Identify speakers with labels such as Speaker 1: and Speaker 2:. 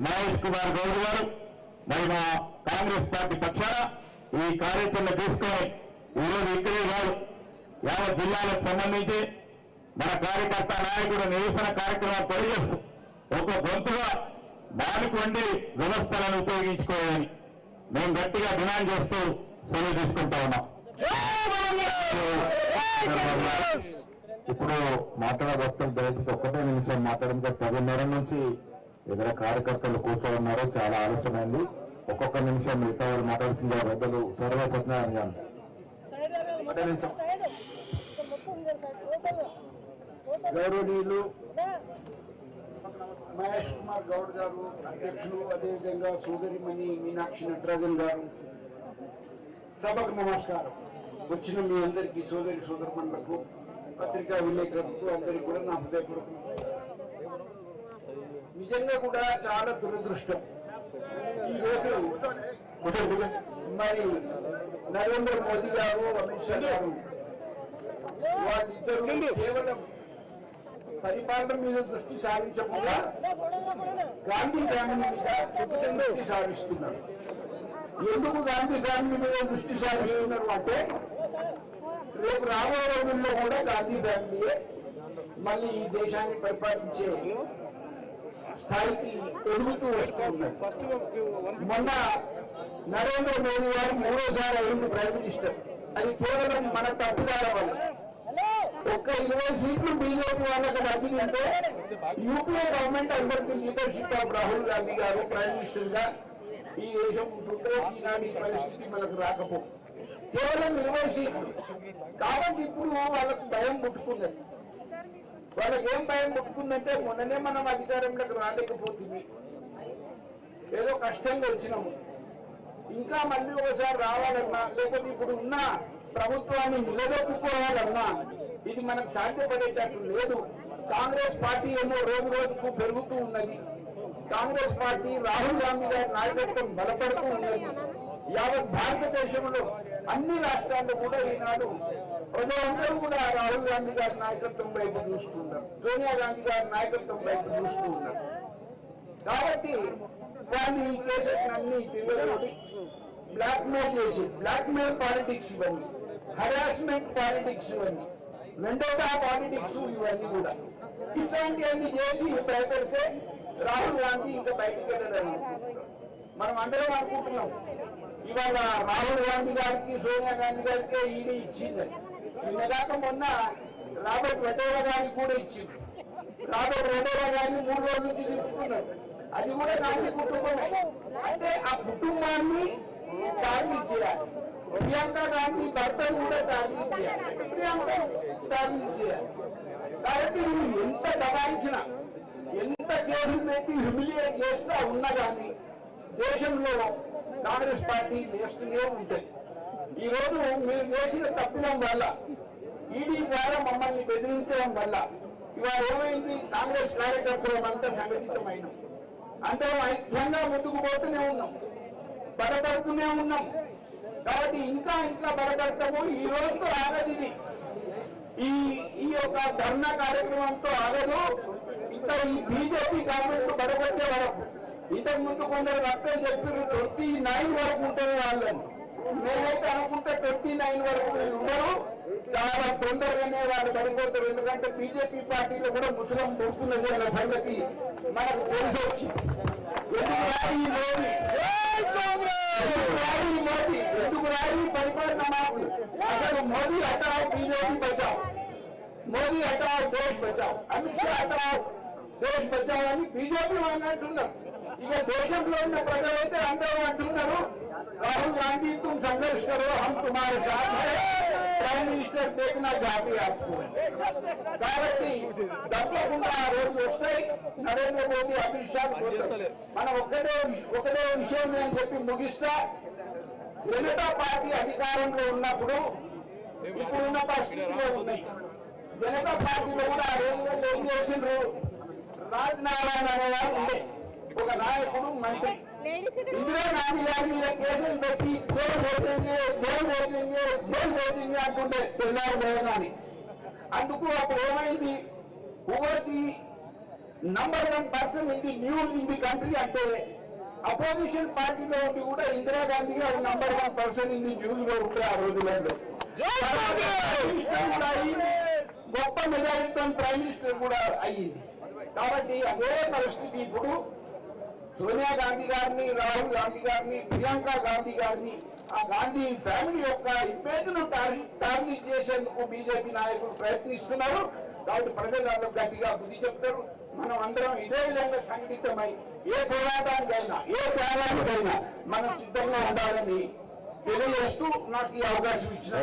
Speaker 1: మహేష్ కుమార్ గౌడ్ గారు మరి మా కాంగ్రెస్ పార్టీ పక్షాన ఈ కార్యాచరణ తీసుకొని ఈరోజు ఇక్కడే కాదు యావత్ జిల్లాలకు సంబంధించి మన కార్యకర్త నాయకుడు నిరసన కార్యక్రమాలు తెలియజేస్తూ ఒక గొంతుగా దానిటువంటి వ్యవస్థలను ఉపయోగించుకోవాలని మేము గట్టిగా డిమాండ్ చేస్తూ సెలవు తీసుకుంటా ఉన్నాం.
Speaker 2: ఇప్పుడు మాట్లాడబోతున్న దయచేసి ఒక్కటే నిమిషం మాట్లాడడం 10:30 నుంచి ఇతర కార్యకర్తలు కూర్చోన్నారు. చాలా ఆలస్యమైంది. ఒక్కొక్క నిమిషం మిగతా వారు మాట్లాడుతున్న పెద్దలు సర్వ సత్యనారాయణ గారు
Speaker 3: గౌరవనీయులు మహేష్ కుమార్ గౌడ్ గారు అధ్యక్షులు, అదేవిధంగా సోదరిమణి మీనాక్షి నటరాజన్ గారు, సభకు నమస్కారం. వచ్చిన మీ అందరికీ సోదరి సోదరులకు పత్రికా విలేకరులకు అందరికీ కూడా నా హృదయపూర్వక నిజంగా కూడా చాలా దురదృష్టం. ఈరోజు మరి నరేంద్ర మోదీ గారు, అమిత్ షా గారు వాళ్ళిద్దరూ కేవలం పరిపాలన మీద దృష్టి సారించకుండా గాంధీ ఫ్యామిలీ మీద దృష్టి సారిస్తున్నారు. ఎందుకు గాంధీ ఫ్యామిలీ మీద దృష్టి సారిస్తున్నారు అంటే రేపు రాబోయే రోజుల్లో కూడా గాంధీ ఫ్యామిలీయే మళ్ళీ ఈ దేశాన్ని పరిపాలించే స్థాయికి ఎదుగుతూ వస్తున్నారు. మొన్న నరేంద్ర మోదీ గారు 3వ సారి అయింది ప్రైమ్ మినిస్టర్. అది కేవలం మన తప్పుదార వల్ల. ఒక్క 20 సీట్లు బీజేపీ వాళ్ళకి దక్కిందంటే UPA government under the leadership of Rahul Gandhi garu prime minister గా ఈ దేశం ఉంటుంటే ఈనాటి పరిస్థితి మనకు రాకపో. కేవలం 20 సీట్లు కాబట్టి ఇప్పుడు వాళ్ళకు భయం పుట్టుకున్నది. వాళ్ళకి ఏం భయం పుట్టుకుందంటే మొన్ననే మనం అధికారంలోకి రాలేకపోతుంది, ఏదో కష్టంగా వచ్చినాము, ఇంకా మళ్ళీ ఒకసారి రావాలన్నా లేకపోతే ఇప్పుడు ఉన్న ప్రభుత్వాన్ని నిలదొక్కుకోవాలన్నా ఇది మనకు సాధ్యపడేటట్టు లేదు. కాంగ్రెస్ పార్టీ ఏమో రోజు రోజుకు పెరుగుతూ ఉన్నది. కాంగ్రెస్ పార్టీ రాహుల్ గాంధీ గారి నాయకత్వం బలపడుతూ ఉన్నది. యావత్ భారతదేశంలో అన్ని రాష్ట్రాల్లో కూడా ఈనాడు ప్రజలందరూ కూడా రాహుల్ గాంధీ గారి నాయకత్వం వైపు చూస్తున్నారు, సోనియా గాంధీ గారి నాయకత్వం వైపు చూస్తూ ఉన్నారు. కాబట్టి వాళ్ళు ఈ కేసులన్నీ తిరిగి బ్లాక్మెయిల్ చేసి బ్లాక్మెయిల్ పాలిటిక్స్ ఇవన్నీ, హరాస్మెంట్ పాలిటిక్స్ ఇవన్నీ, వెండోటా పాలిటిక్స్ ఇవన్నీ కూడా ఇట్లాంటివన్నీ చేసి భయపెడితే రాహుల్ గాంధీ ఇంకా బయటకు వెళ్ళాలని మనం అందరం అనుకుంటున్నాం. ఇవాళ రాహుల్ గాంధీ గారికి సోనియా గాంధీ గారికి ఈడీ ఇచ్చిందని. నిన్నగాక మొన్న రాబర్ట్ వడ్డేరా గారికి కూడా ఇచ్చింది. రాబర్ట్ వడ్డేరా గారిని 3 రోజుల నుంచి తిప్పుతున్నారు. అది కూడా గాంధీ కుటుంబమే. అంటే ఆ కుటుంబాన్ని టార్గెట్ చేయాలి. ప్రియాంక గాంధీ భర్తను కూడా టార్గెట్ చేయాలి, ప్రియాంక టార్గెట్ చేయాలి. కాబట్టి నువ్వు ఎంత దబాయించినా, ఎంత కేసులు పెట్టి హ్యూమిలియేట్ చేసినా ఉన్నా కానీ దేశంలో కాంగ్రెస్ పార్టీ వేస్తూనే ఉంటుంది. ఈ రోజు మీరు చేసిన తప్పిదం వల్ల, ఈడీ ద్వారా మమ్మల్ని బెదిరించడం వల్ల ఇవాళ ఏమైంది, కాంగ్రెస్ కార్యకర్తలు అంతా సంఘటితమైన అందరం ఐక్యంగా ముందుకు పోతూనే ఉన్నాం, బలపడుతూనే ఉన్నాం. కాబట్టి ఇంకా ఇంకా బలపడతాము. ఈ రోజుతో ఆగదు ఇది, ఈ యొక్క ధర్నా కార్యక్రమంతో ఆగదు. ఇంకా ఈ బీజేపీ గవర్నమెంట్ బలపడితే వరకు ఇంతకు ముందు కొందరు వక్తలు చెప్పారు 29 వరకు ఉంటుంది వాళ్ళని. నేనైతే అనుకుంటే 29 వరకు ఉండరు, చాలా తొందరగానే వాళ్ళు పడిపోతారు. ఎందుకంటే బీజేపీ పార్టీలో కూడా ముస్లిం దొరుకుతున్నది అన్న సంగతి మనకు తెలిసి వచ్చింది. ఎందుకు రాయి పరిపాలన మాకు అసలు మోదీ హటాओ బీజేపీ బచాओ, మోదీ హటాओ దేశ్ బచాओ, అమిత్ షా హటాओ దేశ్ బచాओ అని బీజేపీ వాళ్ళు అంటున్నారు. ఇక దేశంలో ఉన్న ప్రజలైతే అందరూ అంటున్నారు రాహుల్ గాంధీ తుమ్ సంఘర్ష్ కరో హమ్ తుమ్హారే సాథ్ హై, ప్రైమ్ మినిస్టర్ దేఖ్నా చాహతే ఆప్కో. కాబట్టి తప్పకుండా ఆ రోజు వస్తాయి. నరేంద్ర మోదీ అమిత్ షా మనం ఒకటే విషయం నేను చెప్పి ముగిస్తా. జనతా పార్టీ అధికారంలో ఉన్నప్పుడు ఇప్పుడున్న పరిస్థితిలో ఉన్నాయి. జనతా పార్టీలో కూడా ఆ రోజుల్లో ఏం చేసిండ్రు, రాజనారాయణ అనేవారు ఉండే ఒక నాయకుడు, మంత్రి. ఇందిరా గాంధీ గారి మీద కేసులు పెట్టి జైలు పోతుంది అంటుండే తెల్లారు లేదని. అందుకు అప్పుడు ఏమైంది, number 1 person in the news in the country అంటే అపోజిషన్ పార్టీలో ఉండి కూడా ఇందిరాగాంధీ గారు number 1 person in the news లో ఉంటే ఆ రోజులలో కూడా అయ్యింది, గొప్ప మెజారిటీతో ప్రైమ్ మినిస్టర్ కూడా అయ్యింది. కాబట్టి అదే పరిస్థితి ఇప్పుడు సోనియా గాంధీ గారిని, రాహుల్ గాంధీ గారిని, ప్రియాంక గాంధీ గారిని, ఆ గాంధీ ఫ్యామిలీ యొక్క ఇమేజ్ ను టార్గెట్ చేసేందుకు బీజేపీ నాయకులు ప్రయత్నిస్తున్నారు. కాబట్టి ప్రజలకు గట్టిగా బుద్ధి చెప్తారు. మనం అందరం ఇదే విధంగా సంఘటితమై ఏ పోరాటానికైనా ఏ త్యాగానికైనా మనం సిద్ధంగా ఉండాలని తెలియజేస్తూ నాకు ఈ అవకాశం ఇచ్చిన